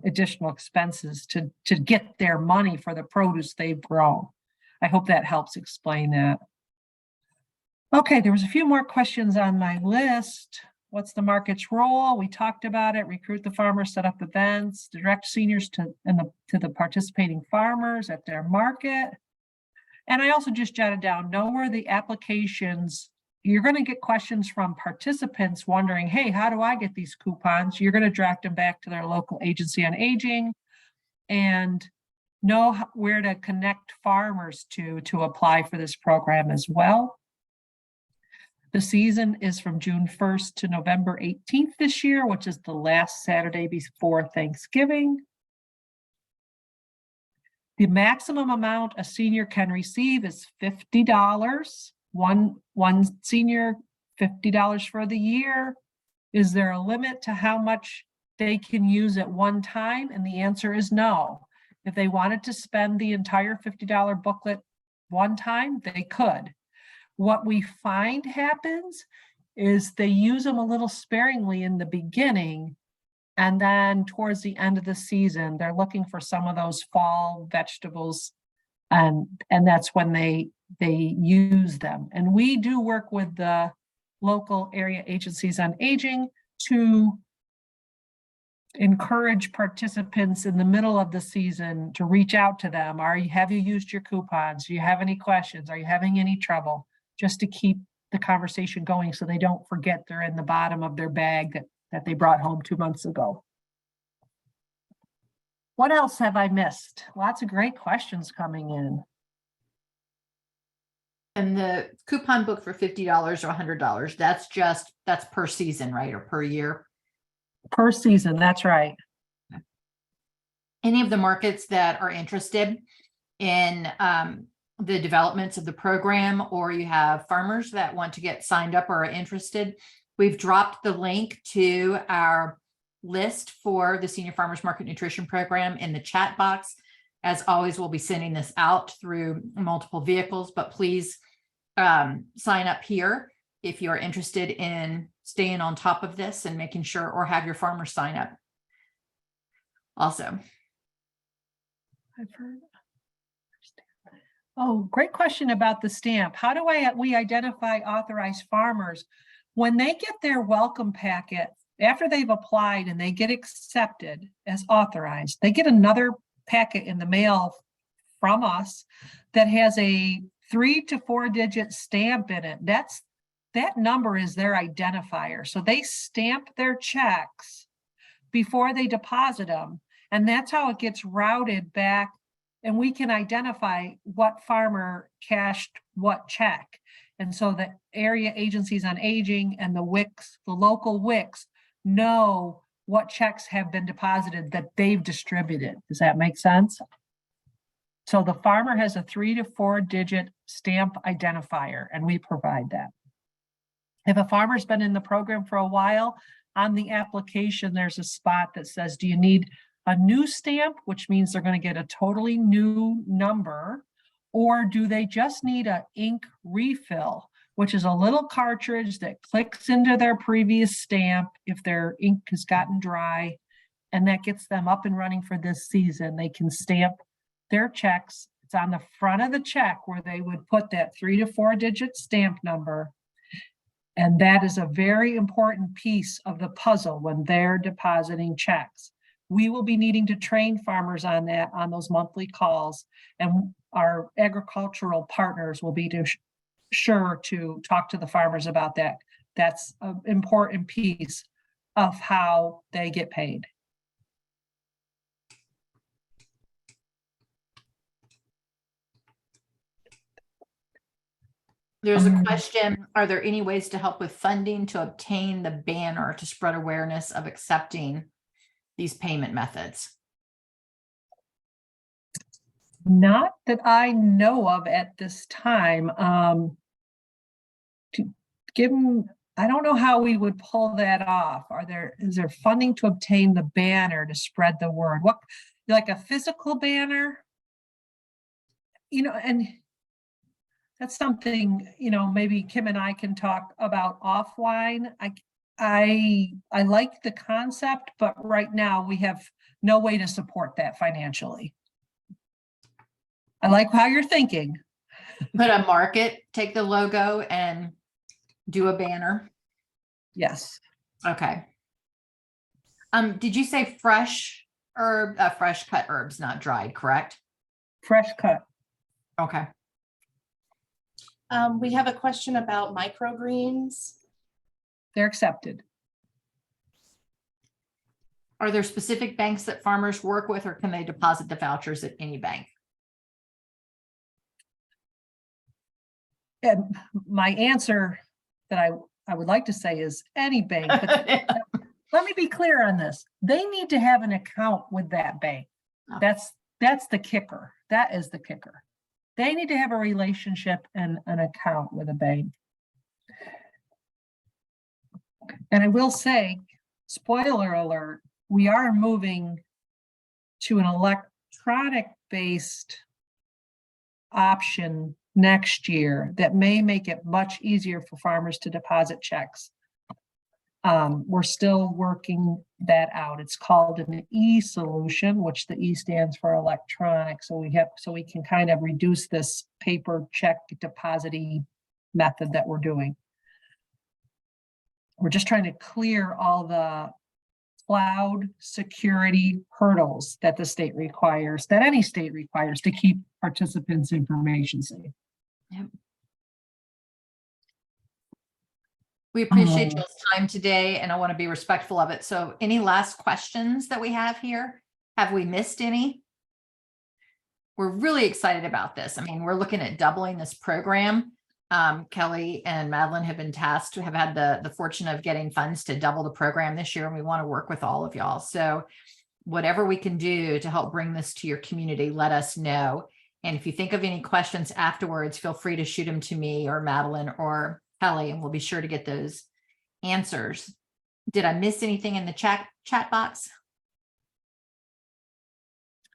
additional expenses to get their money for the produce they've grown. I hope that helps explain that. Okay, there was a few more questions on my list. What's the market's role? We talked about it. Recruit the farmers, set up events, direct seniors to the participating farmers at their market. And I also just jotted down, know where the applications. You're going to get questions from participants wondering, hey, how do I get these coupons? You're going to direct them back to their local agency on aging and know where to connect farmers to apply for this program as well. The season is from June 1st to November 18th this year, which is the last Saturday before Thanksgiving. The maximum amount a senior can receive is $50. One senior, $50 for the year. Is there a limit to how much they can use at one time? And the answer is no. If they wanted to spend the entire $50 booklet one time, they could. What we find happens is they use them a little sparingly in the beginning, and then towards the end of the season, they're looking for some of those fall vegetables, and that's when they use them. And we do work with the local area agencies on aging to encourage participants in the middle of the season to reach out to them. Have you used your coupons? Do you have any questions? Are you having any trouble? Just to keep the conversation going so they don't forget they're in the bottom of their bag that they brought home 2 months ago. What else have I missed? Lots of great questions coming in. And the coupon book for $50 or $100, that's per season, right? Or per year? Per season, that's right. Any of the markets that are interested in the developments of the program, or you have farmers that want to get signed up or are interested, we've dropped the link to our list for the Senior Farmers Market Nutrition Program in the chat box. As always, we'll be sending this out through multiple vehicles, but please sign up here if you're interested in staying on top of this and making sure, or have your farmers sign up also. I've heard. Oh, great question about the stamp. How do we identify authorized farmers? When they get their welcome packet, after they've applied and they get accepted as authorized, they get another packet in the mail from us that has a 3 to 4 digit stamp in it. That number is their identifier. So they stamp their checks before they deposit them. And that's how it gets routed back. And we can identify what farmer cashed what check. And so the area agencies on aging and the WICs, the local WICs, know what checks have been deposited that they've distributed. Does that make sense? So the farmer has a 3 to 4 digit stamp identifier, and we provide that. If a farmer's been in the program for a while, on the application, there's a spot that says, do you need a new stamp, which means they're going to get a totally new number, or do they just need an ink refill, which is a little cartridge that clicks into their previous stamp if their ink has gotten dry, and that gets them up and running for this season. They can stamp their checks. It's on the front of the check where they would put that 3 to 4 digit stamp number. And that is a very important piece of the puzzle when they're depositing checks. We will be needing to train farmers on that, on those monthly calls, and our agricultural partners will be sure to talk to the farmers about that. That's an important piece of how they get paid. There's a question, are there any ways to help with funding to obtain the banner to spread awareness of accepting these payment methods? Not that I know of at this time. To give them, I don't know how we would pull that off. Is there funding to obtain the banner to spread the word? What, like a physical banner? And that's something, maybe Kim and I can talk about offline. I like the concept, but right now we have no way to support that financially. I like how you're thinking. Put a market, take the logo and do a banner. Yes. Okay. Did you say fresh cut herbs, not dried, correct? Fresh cut. Okay. We have a question about microgreens. They're accepted. Are there specific banks that farmers work with, or can they deposit the vouchers at any bank? And my answer that I would like to say is any bank, but let me be clear on this. They need to have an account with that bank. Oh. That's the kicker. That is the kicker. They need to have a relationship and an account with a bank. And I will say, spoiler alert, we are moving to an electronic-based option next year that may make it much easier for farmers to deposit checks. We're still working that out. It's called an e-solution, which the E stands for electronic. So we can kind of reduce this paper check depositing method that we're doing. We're just trying to clear all the cloud security hurdles that the state requires, that any state requires, to keep participants' information safe. Yep. We appreciate y'all's time today, and I want to be respectful of it. So any last questions that we have here? Have we missed any? We're really excited about this. I mean, we're looking at doubling this program. Kelly and Madeline have been tasked to have had the fortune of getting funds to double the program this year, and we want to work with all of y'all. So whatever we can do to help bring this to your community, let us know. And if you think of any questions afterwards, feel free to shoot them to me or Madeline or Kelly, and we'll be sure to get those answers. Did I miss anything in the chat box?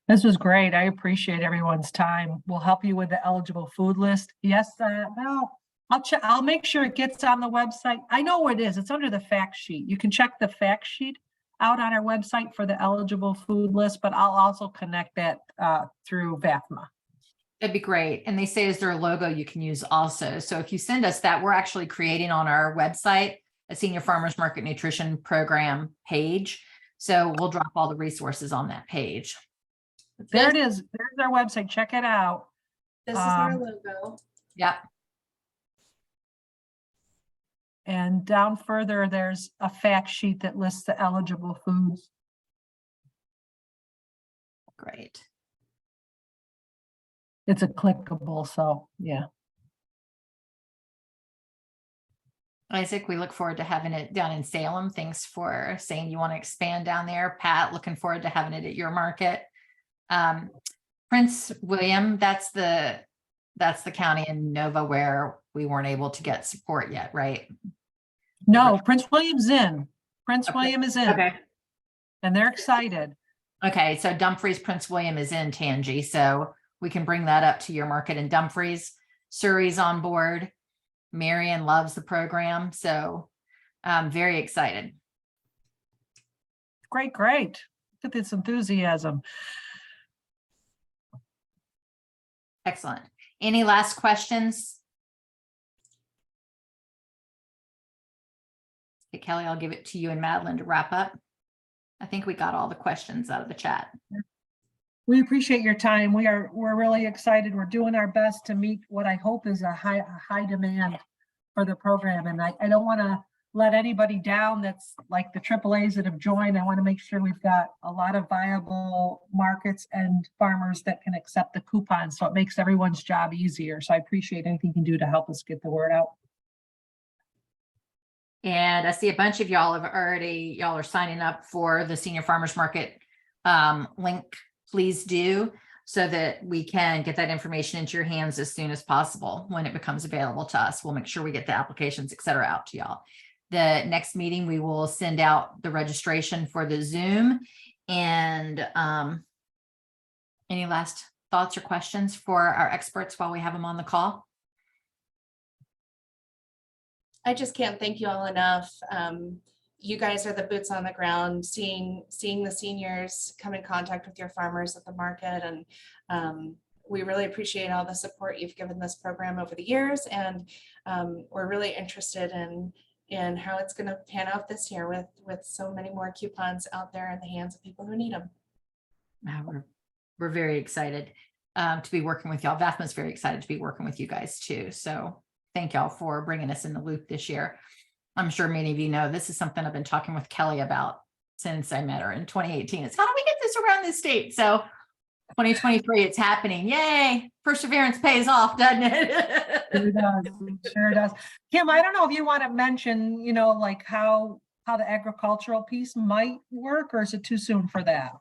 This was great. I appreciate everyone's time. We'll help you with the eligible food list. Yes, no, I'll make sure it gets on the website. I know what it is. It's under the fact sheet. You can check the fact sheet out on our website for the eligible food list, but I'll also connect that through VAFMA. That'd be great. And they say, is there a logo you can use also? So if you send us that, we're actually creating on our website a Senior Farmers Market Nutrition Program page. So we'll drop all the resources on that page. There it is. There's our website. Check it out. This is our logo. Yep. And down further, there's a fact sheet that lists the eligible foods. Great. It's a clickable, so yeah. Isaac, we look forward to having it down in Salem. Thanks for saying you want to expand down there. Pat, looking forward to having it at your market. Prince William, that's the county in Nova where we weren't able to get support yet, right? No, Prince William's in. Prince William is in. Okay. And they're excited. Okay, so Dumfries, Prince William is in Tangi, so we can bring that up to your market in Dumfries. Surrey's on board. Marion loves the program, so I'm very excited. Great, great. Look at this enthusiasm. Excellent. Any last questions? Okay, Kelly, I'll give it to you and Madeline to wrap up. I think we got all the questions out of the chat. We appreciate your time. We're really excited. We're doing our best to meet what I hope is a high demand for the program. And I don't want to let anybody down that's like the AAAs that have joined. I want to make sure we've got a lot of viable markets and farmers that can accept the coupons. So it makes everyone's job easier. So I appreciate anything you can do to help us get the word out. And I see a bunch of y'all are signing up for the Senior Farmers Market link. Please do, so that we can get that information into your hands as soon as possible when it becomes available to us. We'll make sure we get the applications, et cetera, out to y'all. The next meeting, we will send out the registration for the Zoom. And any last thoughts or questions for our experts while we have them on the call? I just can't thank you all enough. You guys are the boots on the ground, seeing the seniors come in contact with your farmers at the market. And we really appreciate all the support you've given this program over the years. And we're really interested in how it's going to pan out this year with so many more coupons out there in the hands of people who need them. We're very excited to be working with y'all. VAFMA's very excited to be working with you guys too. So thank y'all for bringing us in the loop this year. I'm sure many of you know this is something I've been talking with Kelly about since I met her in 2018. It's how do we get this around the state? So 2023, it's happening. Yay. Perseverance pays off, doesn't it? Sure does. Sure does. Kim, I don't know if you want to mention, like how the agricultural piece might work, or is it too soon for that?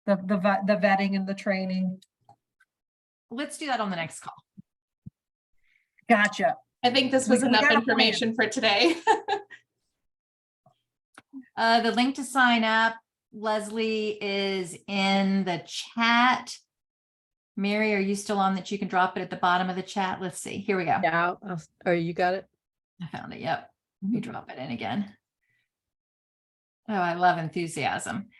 The vetting and the training. Let's do that on the next call. Gotcha. I think this was enough got a information for today. The link to sign up, Leslie, is in the chat. Mary, are you still on that you can drop it at the bottom of the chat? Let's see. Here we go. Yeah. Oh, you got it? I found it. Yep. Let me drop it in again. Oh, I love enthusiasm.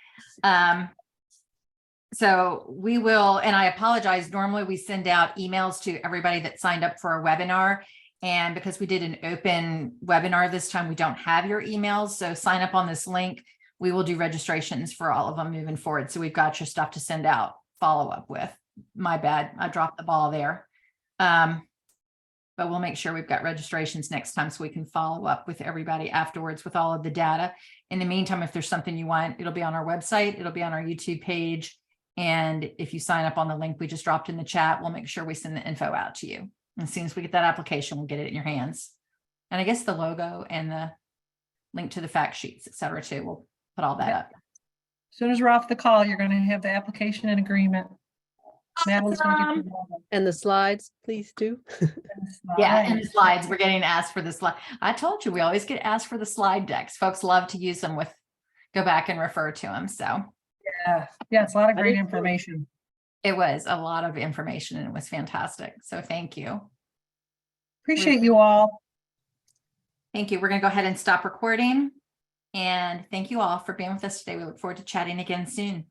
So we will, and I apologize. Normally we send out emails to everybody that signed up for a webinar. And because we did an open webinar this time, we don't have your emails. So sign up on this link. We will do registrations for all of them moving forward. So we've got your stuff to send out, follow up with. My bad. I dropped the ball there. But we'll make sure we've got registrations next time so we can follow up with everybody afterwards with all of the data. In the meantime, if there's something you want, it'll be on our website. It'll be on our YouTube page. And if you sign up on the link we just dropped in the chat, we'll make sure we send the info out to you. And as soon as we get that application, we'll get it in your hands. And I guess the logo and the link to the fact sheets, et cetera, too. We'll put all that up. As soon as we're off the call, you're going to have the application and agreement. Madeline's going to get you And the slides, please do. Yeah, and the slides. We're getting asked for the slide. I told you, we always get asked for the slide decks. Folks love to use them go back and refer to them. So yeah, it's a lot of great information. it was a lot of information and it was fantastic. So thank you. Appreciate you all. Thank you. We're going to go ahead and stop recording. And thank you all for being with us today. We look forward to chatting again soon.